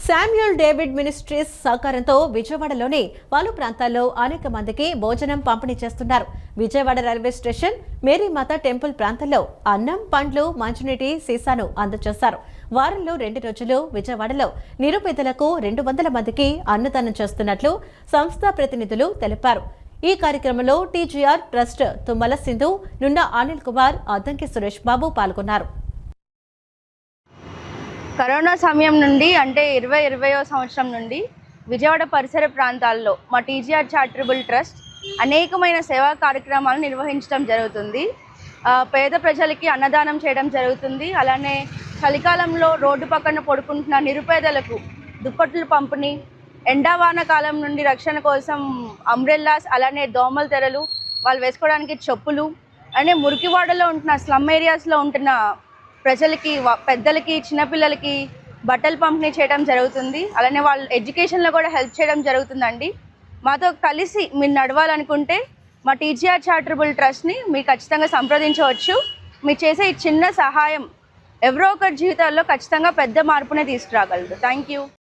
Samuel David ministries సహకారంతో విజయవాడలోని పలు ప్రాంతాల్లో అనేక మందికి భోజనం పంపిణీ చేస్తున్నారు. విజయవాడ రైల్వే స్టేషన్ మేరీమాత టెంపుల్ ప్రాంతంలో అన్నం, పండ్లు, మంచినీటి సీసాను అందజేశారు. వారంలో 2 రోజులు విజయవాడలో నిరుపేదలకు 200 మందికి అన్నదానం చేస్తున్నట్లు సంస్థ ప్రతినిధులు తెలిపారు. ఈ కార్యక్రమంలో టీజీఆర్ ట్రస్ట్ తుమ్మల సింధు, నుండా అనిల్ కుమార్, అద్దంకి సురేష్ బాబు పాల్గొన్నారు. కరోనా సమయం నుండి అంటే 2020వ సంవత్సరం నుండి విజయవాడ పరిసర ప్రాంతాల్లో మా టీజీఆర్ చారిటబుల్ ట్రస్ట్ అనేకమైన సేవా కార్యక్రమాలు నిర్వహించడం జరుగుతుంది. పేద ప్రజలకి అన్నదానం చేయడం జరుగుతుంది. అలానే చలికాలంలో రోడ్డు పక్కన పడుకుంటున్న నిరుపేదలకు దుప్పట్లు పంపిణీ, ఎండావాన కాలం నుండి రక్షణ కోసం అంబ్రెల్లాస్, అలానే దోమల తెరలు, వాళ్ళు వేసుకోవడానికి చెప్పులు, అలానే మురికివాడలో ఉంటున్న స్లమ్ ఏరియాస్లో ఉంటున్న ప్రజలకి, పెద్దలకి, చిన్నపిల్లలకి బట్టలు పంపిణీ చేయడం జరుగుతుంది. అలానే వాళ్ళ ఎడ్యుకేషన్లో కూడా హెల్ప్ చేయడం జరుగుతుందండి. మాతో కలిసి మీరు నడవాలనుకుంటే మా టీజీఆర్ చారిటబుల్ ట్రస్ట్ని మీరు ఖచ్చితంగా సంప్రదించవచ్చు. మీరు చేసే ఈ చిన్న సహాయం ఎవరో ఒకరి జీవితాల్లో ఖచ్చితంగా పెద్ద మార్పునే తీసుకురాగలదు. Thank you.